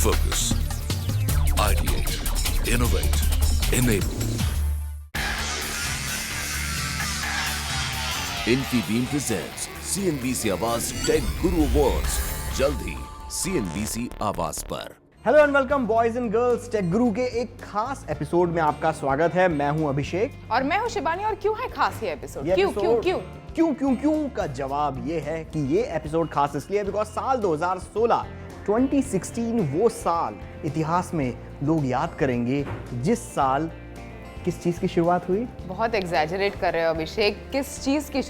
Focus, ideate, innovate, enable. Infibeam presents CNBC Awaaz tech guru awards, जल्द ही CNBC Awaaz पर। Hello and welcome boys and girls, tech guru के एक खास एपिसोड में आपका स्वागत है। मैं हूं अभिषेक और मैं हूं शिबानी। और क्यों है खास ये एपिसोड? क्यों का जवाब ये है कि ये एपिसोड खास इसलिए है बिकॉज साल 2016 2016 वो साल इतिहास में लोग याद करेंगे जिस साल किस चीज की शुरुआत हुई। बहुत एग्जैजरेट कर रहे हो अभिषेक। किस चीज की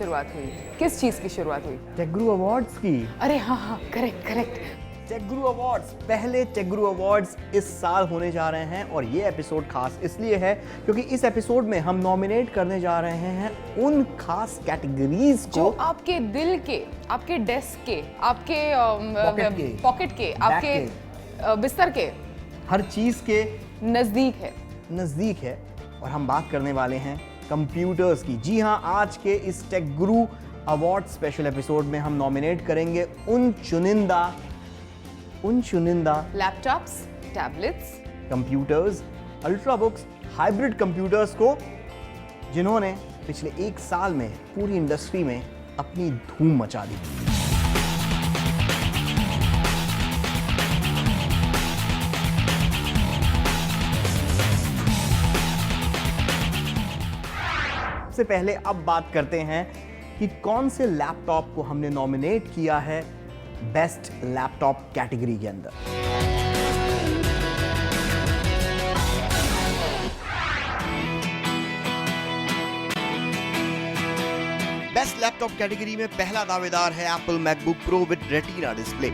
शुरुआत हुई? टेक गुरु अवार्ड्स की। अरे हाँ, करेक्ट। टेक गुरु अवार्ड्स, पहले टेक गुरु अवार्ड्स इस साल होने जा रहे हैं और ये एपिसोड खास इसलिए है क्योंकि इस एपिसोड में हम नॉमिनेट करने जा रहे हैं उन खास कैटेगरीज को जो आपके दिल के, आपके डेस्क के, आपके पॉकेट के, आपके बिस्तर के, हर चीज के नजदीक है। और हम बात करने वाले हैं कंप्यूटर्स की। जी हाँ, आज के इस टेक गुरु अवार्ड स्पेशल एपिसोड में हम नॉमिनेट करेंगे उन चुनिंदा laptops, tablets, computers, ultrabooks, hybrid computers को जिन्होंने पिछले एक साल में पूरी इंडस्ट्री में अपनी धूम मचा दी। सबसे पहले अब बात करते हैं कि कौन से लैपटॉप को हमने नॉमिनेट किया है बेस्ट लैपटॉप कैटेगरी के अंदर। बेस्ट लैपटॉप कैटेगरी में पहला दावेदार है Apple MacBook pro with retina display.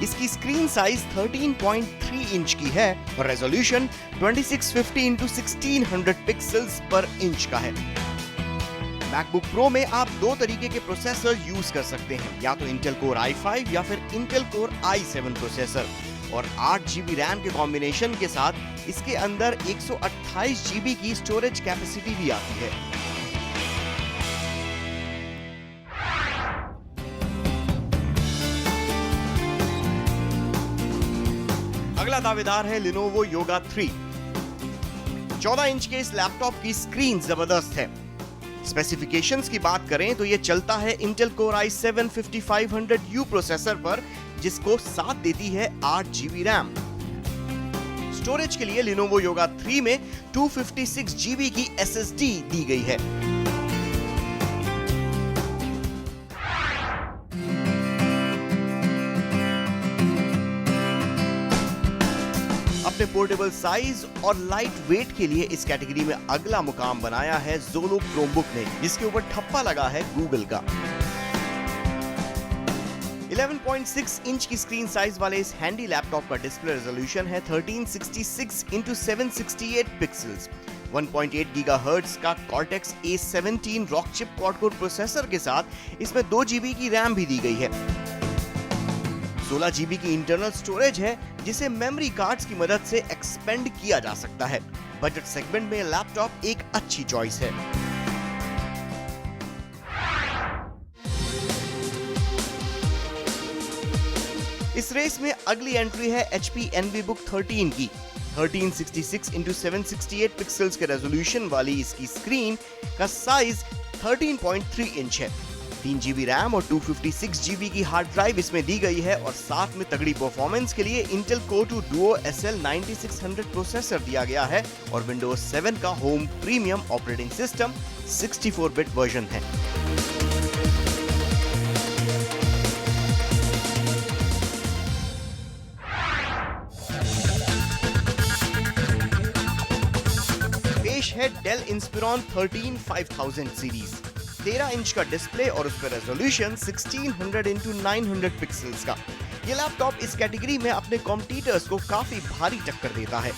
इसकी स्क्रीन साइज 13.3 इंच की है और रेजोल्यूशन 2650 x 1600 पिक्सेल्स पर इंच का है। मैकबुक प्रो में आप दो तरीके के प्रोसेसर यूज कर सकते हैं, या तो इंटेल कोर i5 या फिर इंटेल कोर i7 प्रोसेसर, और 8 GB रैम के कॉम्बिनेशन के साथ इसके अंदर 128 GB की स्टोरेज कैपेसिटी भी आती है। अगला दावेदार है Lenovo Yoga 3। 14 इंच के इस लैपटॉप की स्क्रीन जबरदस्त है। स्पेसिफिकेशंस की बात करें तो ये चलता है Intel core i7 5500U processor पर, जिसको साथ देती है 8 GB रैम। स्टोरेज के लिए Lenovo Yoga 3 में 256 GB की SSD दी गई है। अपने पोर्टेबल साइज और लाइट वेट के लिए इस कैटेगरी में अगला मुकाम बनाया है Zolo Chromebook ने, जिसके ऊपर ठप्पा लगा है गूगल का। 11.6 इंच की स्क्रीन साइज वाले इस हैंडी लैपटॉप का डिस्प्ले रेजोल्यूशन है 1366 x 768 पिक्सेल्स। 1.8 गीगाहर्ट्ज का Cortex A17 Rockchip quad core processor के साथ इसमें 2 GB की रैम भी दी गई है। 16 GB की इंटरनल स्टोरेज है, जिसे मेमोरी कार्ड्स की मदद से एक्सपेंड किया जा सकता है। बजट सेगमेंट में लैपटॉप एक अच्छी चॉइस है। इस रेस में अगली एंट्री है HP EnvyBook 13 की। 1366 x 768 पिक्सेल्स के रेजोल्यूशन वाली इसकी स्क्रीन का साइज 13.3 इंच है। 3 GB रैम और 256 GB की हार्ड ड्राइव इसमें दी गई है और साथ में तगड़ी परफॉर्मेंस के लिए Intel Core 2 Duo SL 9600 processor दिया गया है और Windows 7 का home premium operating system 64 bit version है। पेश है Dell Inspiron 13 5000 सीरीज। 13 इंच का डिस्प्ले और उस पर रेजोल्यूशन 1600 x 900 पिक्सेल्स का। ये लैपटॉप इस कैटेगरी में अपने कॉम्पिटिटर्स को काफी भारी टक्कर देता है।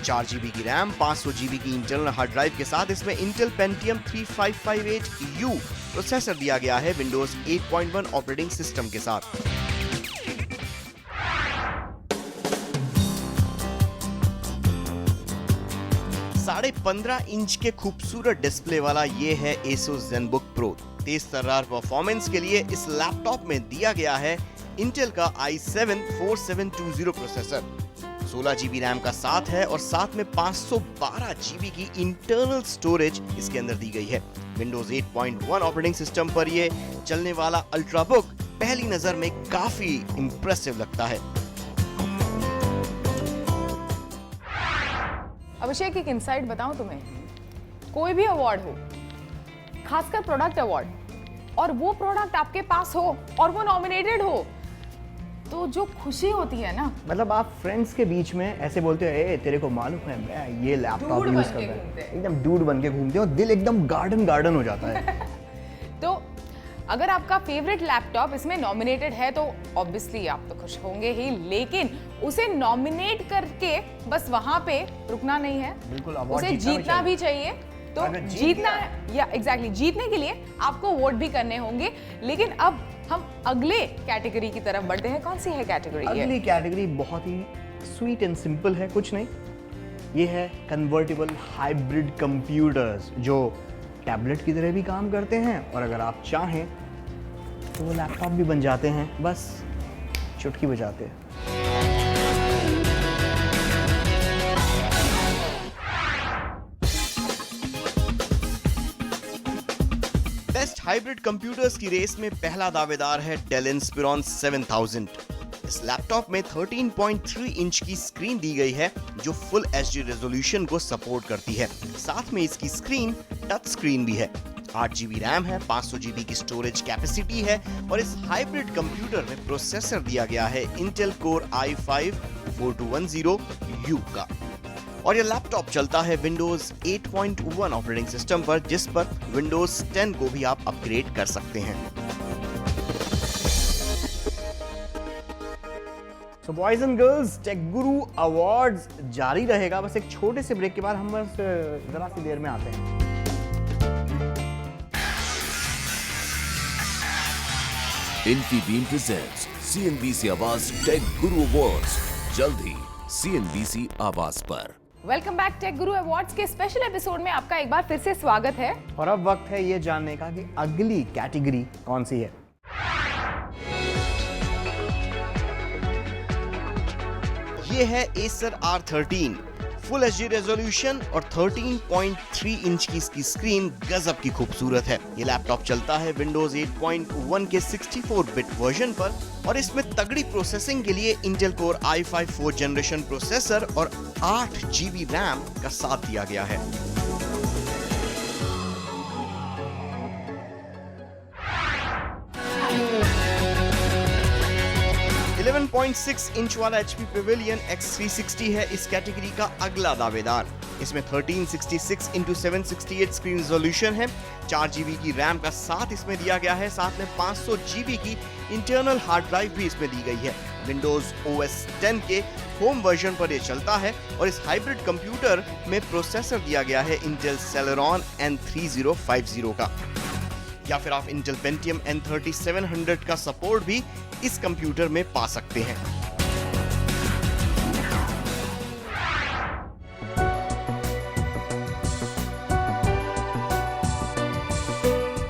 4 GB की रैम, 500 GB की इंटरनल हार्ड ड्राइव के साथ इसमें Intel Pentium 3558U प्रोसेसर दिया गया है Windows 8.1 ऑपरेटिंग सिस्टम के साथ। 15.5 इंच के खूबसूरत डिस्प्ले वाला ये है Asus ZenBook Pro। तेज तर्रार परफॉर्मेंस के लिए इस लैपटॉप में दिया गया है इंटेल का i7 4720 प्रोसेसर, 16 GB रैम का साथ है और साथ में 512 GB की इंटरनल स्टोरेज इसके अंदर दी गई है। विंडोज 8.1 ऑपरेटिंग सिस्टम पर ये चलने वाला अल्ट्राबुक पहली नजर में काफी इंप्रेसिव लगता है। अभिषेक, एक इनसाइट बताऊं तुम्हें, कोई भी अवार्ड हो, खासकर प्रोडक्ट अवार्ड, और वो प्रोडक्ट आपके पास हो और वो नॉमिनेटेड हो, तो जो खुशी होती है ना, मतलब आप फ्रेंड्स के बीच में ऐसे बोलते हो, ए तेरे को मालूम है मैं ये लैपटॉप यूज करता हूं, एकदम डूड बन के घूमते हो, दिल एकदम गार्डन हो जाता है। तो अगर आपका फेवरेट लैपटॉप इसमें नॉमिनेटेड है तो ऑब्वियसली आप तो खुश होंगे ही, लेकिन उसे नॉमिनेट करके बस वहां पे रुकना नहीं है, बिल्कुल उसे जीतना भी चाहिए। तो जीतना, या एग्जैक्टली जीतने के लिए आपको वोट भी करने होंगे। लेकिन अब हम अगले कैटेगरी की तरफ बढ़ते हैं। कौन सी है कैटेगरी? अगली कैटेगरी बहुत ही स्वीट एंड सिंपल है, कुछ नहीं, ये है कन्वर्टेबल हाइब्रिड कंप्यूटर्स, जो टैबलेट की तरह भी काम करते हैं और अगर आप चाहें तो वो लैपटॉप भी बन जाते हैं, बस चुटकी बजाते हैं। बेस्ट हाइब्रिड कंप्यूटर्स की रेस में पहला दावेदार है डेल इंस्पिरॉन 7000। इस लैपटॉप में 13.3 इंच की स्क्रीन दी गई है जो फुल एचडी रेजोल्यूशन को सपोर्ट करती है। साथ में इसकी स्क्रीन टच स्क्रीन भी है। 8 GB रैम है, 500 GB की स्टोरेज कैपेसिटी है और इस हाइब्रिड कंप्यूटर में प्रोसेसर दिया गया है इंटेल कोर i5 4210U का। और यह लैपटॉप चलता है विंडोज 8.1 ऑपरेटिंग सिस्टम पर, जिस पर विंडोज 10 को भी आप अपग्रेड कर सकते हैं। So boys and girls, tech guru awards जारी रहेगा। बस एक छोटे से ब्रेक के बाद हम बस जरा सी देर में आते हैं। Infibeam presents CNBC Awaaz tech guru awards, जल्द ही CNBC आवाज पर। Welcome back. Take guru awards के स्पेशल एपिसोड में आपका एक बार फिर से स्वागत है। और अब वक्त है ये जानने का कि अगली कैटेगरी कौन सी है। ये है Acer R13, full HD resolution और 13.3 इंच की इसकी स्क्रीन गजब की खूबसूरत है। ये लैपटॉप चलता है विंडोज 8.1 के 64 बिट वर्जन पर और इसमें तगड़ी प्रोसेसिंग के लिए Intel core i5 4th generation processor और 8 GB रैम का साथ दिया गया है। इंच वाला HP Pavilion X360 है इस कैटेगरी का अगला दावेदार। इसमें 1366x768 स्क्रीन रेजोल्यूशन है, 4 GB की रैम का साथ इसमें दिया गया है, साथ में 500 GB की इंटरनल हार्ड ड्राइव भी इसमें दी गई है। विंडोज OS 10 के होम वर्जन पर यह चलता है और इस हाइब्रिड कंप्यूटर में प्रोसेसर दिया गया है इंटेल Celeron N3050 का, या फिर आप इंटेल Pentium N3700 का सपोर्ट भी इस कंप्यूटर में पा सकते हैं।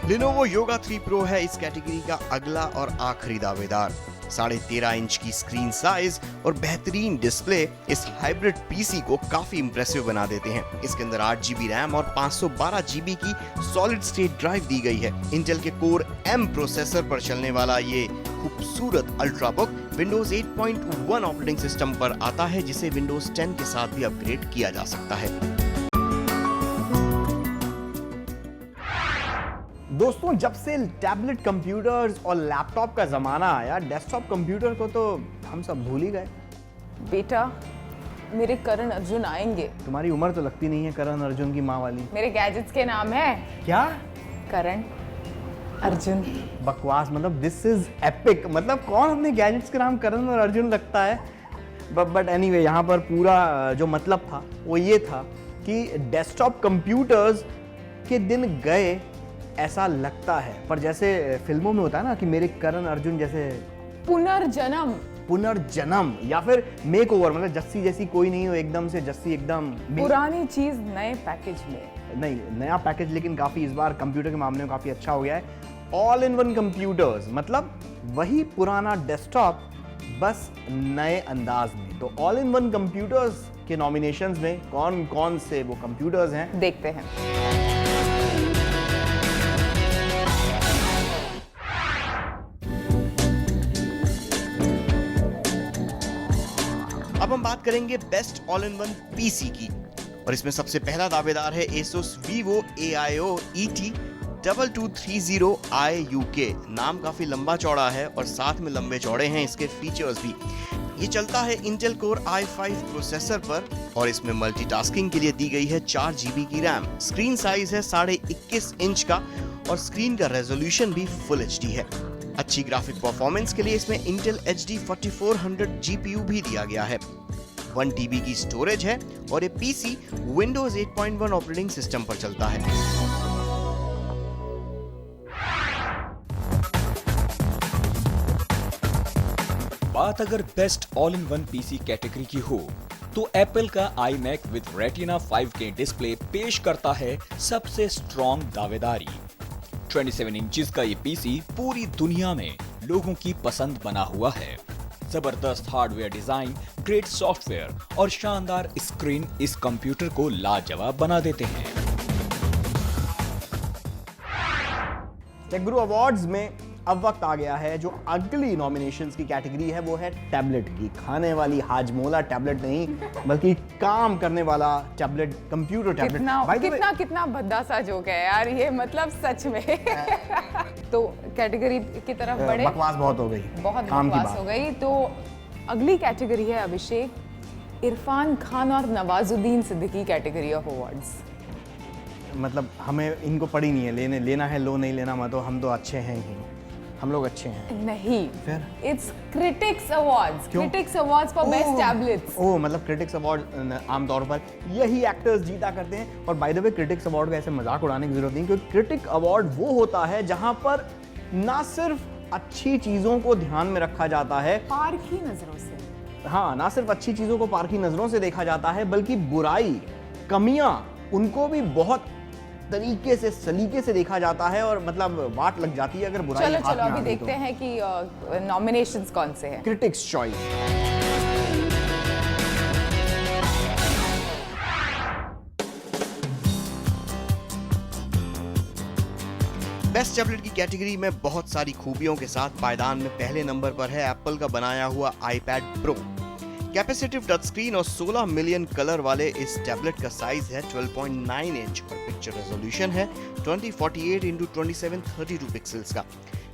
Lenovo Yoga 3 Pro है इस कैटेगरी का अगला और आखिरी दावेदार। 13.5 इंच की स्क्रीन साइज और बेहतरीन डिस्प्ले इस हाइब्रिड पीसी को काफी इंप्रेसिव बना देते हैं। इसके अंदर 8 GB रैम और 512 GB की सॉलिड स्टेट ड्राइव दी गई है। इंटेल के कोर M प्रोसेसर पर चलने वाला ये खूबसूरत अल्ट्राबुक विंडोज 8.1 ऑपरेटिंग सिस्टम पर आता है, जिसे विंडोज 10 के साथ भी अपग्रेड किया जा सकता है। दोस्तों, जब से टैबलेट कंप्यूटर्स और लैपटॉप का जमाना आया, डेस्कटॉप कंप्यूटर को तो हम सब भूल ही गए। बेटा, मेरे करण अर्जुन आएंगे। तुम्हारी उम्र तो लगती नहीं है करण अर्जुन की माँ वाली। मेरे गैजेट्स के नाम है क्या? करण अर्जुन। बकवास, मतलब दिस इज एपिक। मतलब कौन अपने गैजेट्स के नाम करण और अर्जुन लगता है? बट एनीवे, यहाँ पर पूरा जो मतलब था वो ये था कि डेस्कटॉप कंप्यूटर्स के दिन गए ऐसा लगता है, पर जैसे फिल्मों में होता है ना कि मेरे करण अर्जुन जैसे पुनर्जन्म या फिर मेक ओवर, मतलब जस्सी जैसी कोई नहीं हो, एकदम से जस्सी एकदम पुरानी चीज नए पैकेज में। नहीं, नया पैकेज लेकिन काफी इस बार कंप्यूटर के मामले में काफी अच्छा हो गया है। ऑल इन वन कंप्यूटर्स, मतलब वही पुराना डेस्कटॉप बस नए अंदाज में। तो ऑल इन वन कंप्यूटर्स के नॉमिनेशंस में कौन कौन से वो कंप्यूटर्स हैं, देखते हैं। अब हम बात करेंगे best all in one PC की, और इसमें सबसे पहला दावेदार है Asus Vivo AIO ET2230i UK। नाम काफी लंबा चौड़ा है और साथ में लंबे चौड़े हैं इसके फीचर्स भी। ये चलता है Intel Core i5 प्रोसेसर पर और इसमें मल्टीटास्किंग के लिए दी गई है 4 GB की रैम। स्क्रीन साइज है 21.5 इंच का और स्क्रीन का रेजोल्यूशन भी फुल HD है। अच्छी ग्राफिक परफॉर्मेंस के लिए इसमें Intel HD 4400 GPU भी दिया गया है। 1 TB की स्टोरेज है और ये पीसी Windows 8.1 ऑपरेटिंग सिस्टम पर चलता है। बात अगर best all in one PC category की हो तो एप्पल का iMac with Retina 5K display पेश करता है सबसे स्ट्रॉन्ग दावेदारी। 27 इंचेस का ये पीसी पूरी दुनिया में लोगों की पसंद बना हुआ है। जबरदस्त हार्डवेयर डिजाइन, ग्रेट सॉफ्टवेयर और शानदार स्क्रीन इस कंप्यूटर को लाजवाब बना देते हैं। टेक गुरु अवार्ड्स में अब वक्त आ गया है जो अगली नॉमिनेशंस की कैटेगरी है, वो है टैबलेट की। खाने वाली हाजमोला टैबलेट नहीं, बल्कि काम करने वाला टैबलेट, कंप्यूटर टैबलेट। कितना भद्दा सा जोक है यार ये, मतलब सच में। तो कैटेगरी की तरफ बढ़े। बकवास बहुत हो गई, बहुत काम की बकवास बात हो गई। तो अगली कैटेगरी है अभिषेक, इरफान खान और Nawazuddin Siddiqui category of awards. मतलब हमें इनको पड़ी नहीं है, लेना है लो, नहीं लेना मत, हम तो अच्छे हैं ही, हम लोग अच्छे हैं। नहीं, फिर it's critics awards, critics awards for best tablets. Oh, मतलब क्रिटिक्स अवार्ड आमतौर पर यही एक्टर्स जीता करते हैं। और by the way critics award का ऐसे मजाक उड़ाने की जरूरत नहीं, क्योंकि क्रिटिक अवार्ड वो होता है जहां पर ना सिर्फ अच्छी चीजों को ध्यान में रखा जाता है, पारखी नजरों से, हाँ, ना सिर्फ अच्छी चीजों को पारखी नजरों से देखा जाता है, बल्कि बुराई, कमियां, उनको भी बहुत तरीके से, सलीके से देखा जाता है। और मतलब वाट लग जाती है अगर बुराई हाथ में चलो आ अभी गई देखते हैं कि नॉमिनेशंस कौन से हैं। Critics choice. बेस्ट टैबलेट की कैटेगरी में बहुत सारी खूबियों के साथ पायदान में पहले नंबर पर है एप्पल का बनाया हुआ iPad Pro। Capacitive touch screen और 16 मिलियन कलर वाले इस टैबलेट का साइज है 12.9 इंच और पिक्चर रेजोल्यूशन है 2048x2732 पिक्सल्स का।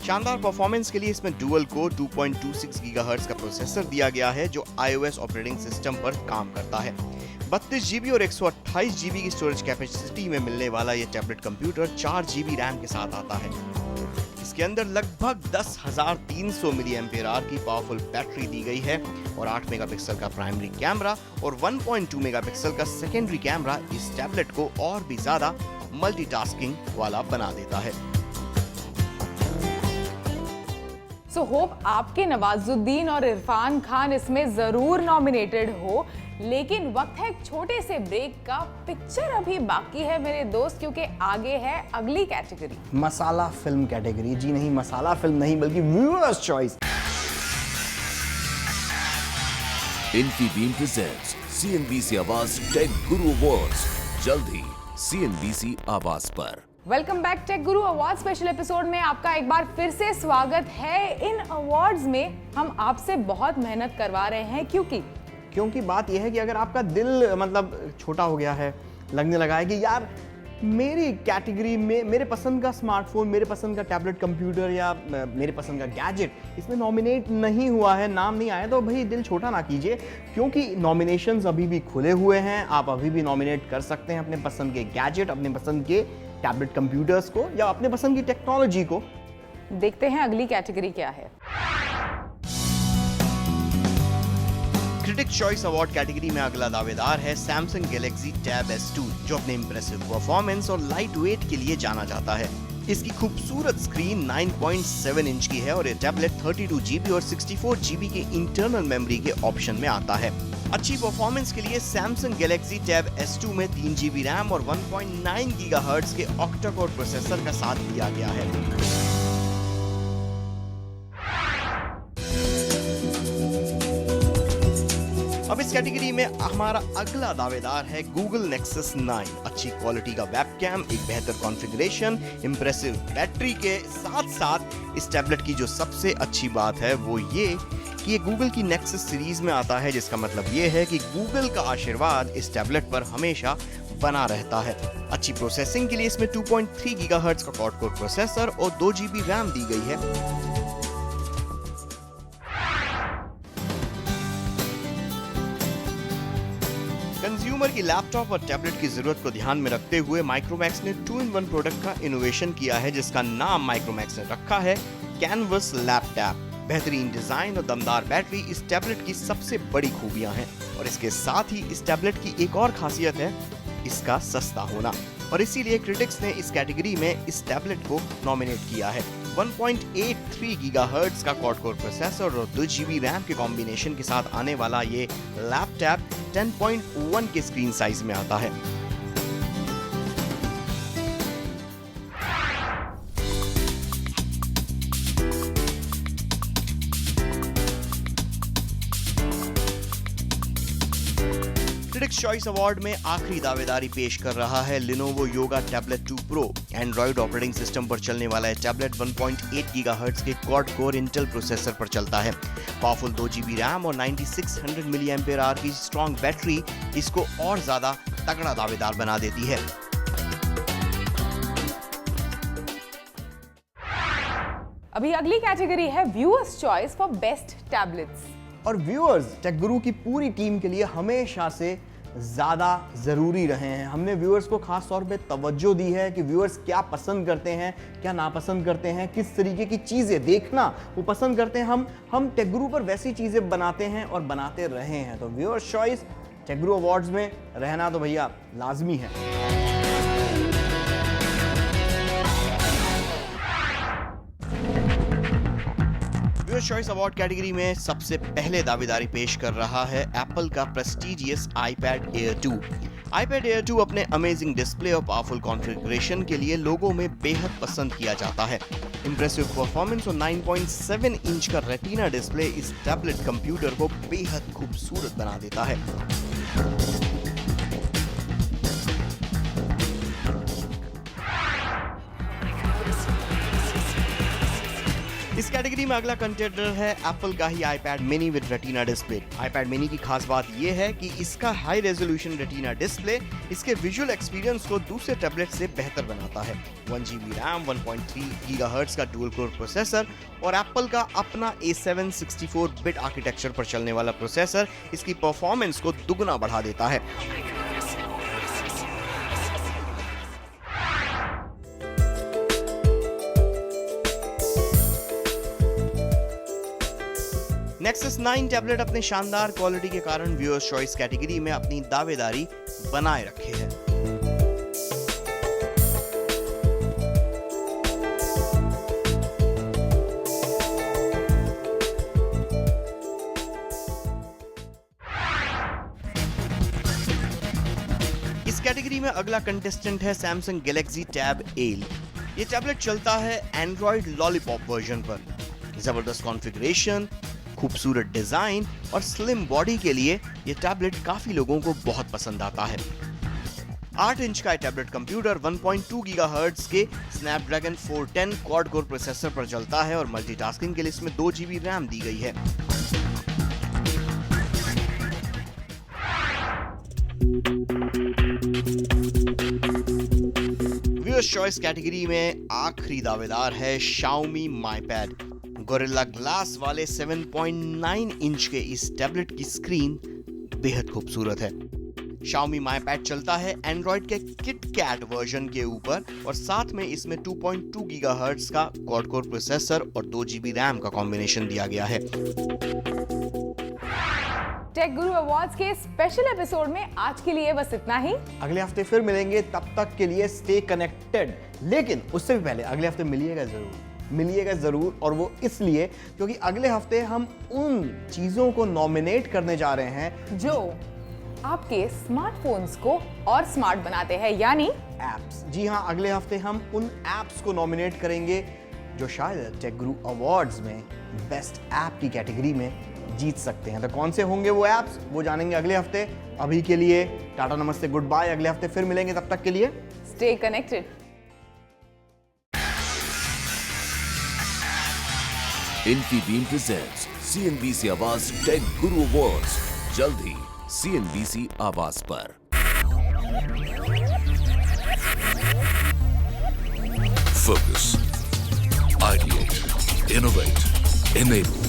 शानदार परफॉर्मेंस के लिए इसमें डुअल कोर 2.26 गीगाहर्ट्ज का प्रोसेसर दिया गया है जो iOS ऑपरेटिंग सिस्टम पर काम करता है। 32 GB और 128 GB की स्टोरेज कैपेसिटी में मिलने वाला ये टैबलेट कंप्यूटर 4 GB रैम के साथ आता है। इसके अंदर लगभग 10,300 mAh की पावरफुल बैटरी दी गई है और 8 मेगापिक्सल का प्राइमरी कैमरा और 1.2 मेगापिक्सल का सेकेंडरी कैमरा इस टैबलेट को और भी ज्यादा मल्टीटास्किंग वाला बना देता है। सो होप आपके नवाजुद्दीन और इरफान खान इसमें जरूर नॉमिनेटेड हो, लेकिन वक्त है एक छोटे से ब्रेक का। पिक्चर अभी बाकी है मेरे दोस्त, क्योंकि आगे है अगली कैटेगरी, मसाला फिल्म कैटेगरी। जी नहीं, मसाला फिल्म नहीं, बल्कि viewers choice. Infibeam presents CNBC Awaaz tech guru awards, जल्द ही CNBC आवाज पर। वेलकम बैक टेक गुरु अवार्ड स्पेशल एपिसोड में आपका एक बार फिर से स्वागत है। इन अवार्ड्स में हम आपसे बहुत मेहनत करवा रहे हैं, क्योंकि बात यह है कि अगर आपका दिल मतलब छोटा हो गया है, लगने लगा है कि यार मेरी कैटेगरी में मेरे पसंद का स्मार्टफोन, मेरे पसंद का टैबलेट कंप्यूटर या मेरे पसंद का गैजेट इसमें नॉमिनेट नहीं हुआ है, नाम नहीं आया, तो भाई दिल छोटा ना कीजिए, क्योंकि नॉमिनेशंस अभी भी खुले हुए हैं। आप अभी भी नॉमिनेट कर सकते हैं अपने पसंद के गैजेट, अपने पसंद के टैबलेट कंप्यूटर्स को या अपने पसंद की टेक्नोलॉजी को। देखते हैं अगली कैटेगरी क्या है। क्रिटिक चॉइस अवार्ड कैटेगरी में अगला दावेदार है Samsung Galaxy Tab S2, जो अपने इंप्रेसिव परफॉर्मेंस और लाइट वेट के लिए जाना जाता है। इसकी खूबसूरत स्क्रीन 9.7 इंच की है और ये टैबलेट 32 GB और 64 GB के इंटरनल मेमोरी के ऑप्शन में आता है। अच्छी परफॉर्मेंस के लिए Samsung Galaxy Tab S2 में 3 GB रैम और 1.9 गीगाहर्ट्ज के ऑक्टा कोर प्रोसेसर का साथ दिया गया है। कैटेगरी में हमारा अगला दावेदार है Google Nexus 9। अच्छी क्वालिटी का वेबकैम, एक बेहतर कॉन्फ़िगरेशन, इंप्रेसिव बैटरी के साथ साथ इस टैबलेट की जो सबसे अच्छी बात है वो ये कि ये Google की Nexus सीरीज में आता है, जिसका मतलब ये है कि Google का आशीर्वाद इस टैबलेट पर हमेशा बना रहता है। अच्छी प्रोसेसिंग के लिए इसमें 2.3 गीगाहर्ट्ज का क्वाड कोर प्रोसेसर और 2 GB रैम दी गई है। कंज्यूमर की लैपटॉप और टैबलेट की जरूरत को ध्यान में रखते हुए माइक्रोमैक्स ने 2-in-1 प्रोडक्ट का इनोवेशन किया है, जिसका नाम माइक्रोमैक्स ने रखा है कैनवस लैपटॉप। बेहतरीन डिजाइन और दमदार बैटरी इस टैबलेट की सबसे बड़ी खूबियां हैं और इसके साथ ही इस टैबलेट की एक और खासियत है इसका सस्ता होना, और इसीलिए क्रिटिक्स ने इस कैटेगरी में इस टैबलेट को नॉमिनेट किया है। 1.83 गीगाहर्ट्ज का क्वाड कोर प्रोसेसर और 2 GB रैम के कॉम्बिनेशन के साथ आने वाला ये लैपटॉप 10.1 के स्क्रीन साइज में आता है। क्रिटिक्स चॉइस अवार्ड में आखिरी दावेदारी पेश कर रहा है Lenovo Yoga Tablet 2 Pro। Android operating system पर चलने वाला यह टैबलेट 1.8 गीगाहर्ट्ज के क्वाड कोर इंटेल प्रोसेसर पर चलता है। पावरफुल 2 GB रैम और 9600 mAh की स्ट्रॉन्ग बैटरी इसको और ज्यादा तगड़ा दावेदार बना देती है। अभी अगली कैटेगरी है viewers choice for best tablets. और व्यूअर्स टेक गुरु की पूरी टीम के लिए हमेशा से ज़्यादा ज़रूरी रहे हैं। हमने व्यूअर्स को खास तौर पे तवज्जो दी है कि व्यूअर्स क्या पसंद करते हैं, क्या नापसंद करते हैं, किस तरीके की चीज़ें देखना वो पसंद करते हैं। हम टेक गुरु पर वैसी चीज़ें बनाते हैं और बनाते रहे हैं। तो viewers choice take guru awards में रहना तो भैया लाजमी है। व्यूअर्स चॉइस अवार्ड कैटेगरी में सबसे पहले दावेदारी पेश कर रहा है एप्पल का prestigious iPad Air 2। iPad Air 2 अपने अमेजिंग डिस्प्ले और पावरफुल कॉन्फ़िगरेशन के लिए लोगों में बेहद पसंद किया जाता है। इंप्रेसिव परफॉर्मेंस और 9.7 इंच का रेटिना डिस्प्ले इस टैबलेट कंप्यूटर को बेहद खूबसूरत बना देता है। इस कैटेगरी में अगला कंटेंडर है एप्पल का ही iPad mini with retina display. iPad mini की खास बात यह है कि इसका हाई रेजोल्यूशन रेटिना डिस्प्ले इसके विजुअल एक्सपीरियंस को दूसरे टैबलेट से बेहतर बनाता है। 1 GB रैम, 1.3 गीगाहर्ट्ज का डुअल कोर प्रोसेसर और एप्पल का अपना A7 64-बिट आर्किटेक्चर पर चलने वाला प्रोसेसर इसकी परफॉर्मेंस को दुगना बढ़ा देता है। Nexus 9 टैबलेट अपने शानदार क्वालिटी के कारण व्यूअर्स चॉइस कैटेगरी में अपनी दावेदारी बनाए रखे है। इस कैटेगरी में अगला कंटेस्टेंट है Samsung Galaxy Tab A। ये टैबलेट चलता है Android Lollipop वर्जन पर। जबरदस्त कॉन्फ़िगरेशन, खूबसूरत डिजाइन और स्लिम बॉडी के लिए ये टैबलेट काफी लोगों को बहुत पसंद आता है। 8 इंच का टैबलेट कंप्यूटर 1.2 गीगाहर्ट्ज के स्नैपड्रैगन 410 क्वाड कोर प्रोसेसर पर चलता है और मल्टीटास्किंग के लिए इसमें 2 GB रैम दी गई है। व्यूअर्स चॉइस कैटेगरी में आखिरी दावेदार है Xiaomi Mi Pad। Gorilla glass वाले 7.9 इंच के इस टैबलेट की स्क्रीन बेहद खूबसूरत है। Xiaomi Mi Pad चलता है एंड्रॉइड के KitKat वर्जन के ऊपर और साथ में इसमें 2.2 गीगाहर्ट्ज का क्वाड कोर प्रोसेसर और 2 GB रैम का कॉम्बिनेशन दिया गया है। टेक गुरु अवार्ड्स के स्पेशल एपिसोड में आज के लिए बस इतना ही। अगले हफ्ते फिर मिलेंगे, तब तक के लिए स्टे कनेक्टेड। लेकिन उससे भी पहले अगले हफ्ते मिलिएगा जरूर, और वो इसलिए क्योंकि अगले हफ्ते हम उन चीजों को नॉमिनेट करने जा रहे हैं जो आपके स्मार्टफोन्स को और स्मार्ट बनाते हैं, यानी एप्स। जी हाँ, अगले हफ्ते हम उन एप्स को नॉमिनेट करेंगे जो शायद टेक गुरु अवार्ड्स में बेस्ट ऐप की कैटेगरी में जीत सकते हैं। तो कौन से होंगे वो ऐप्स, वो जानेंगे अगले हफ्ते। अभी के लिए टाटा नमस्ते गुड बाय, अगले हफ्ते फिर मिलेंगे, तब तक के लिए stay connected. Infibeam presents CNBC Awaaz tech guru awards, जल्द ही CNBC आवाज पर। Focus, ideate, innovate, enable.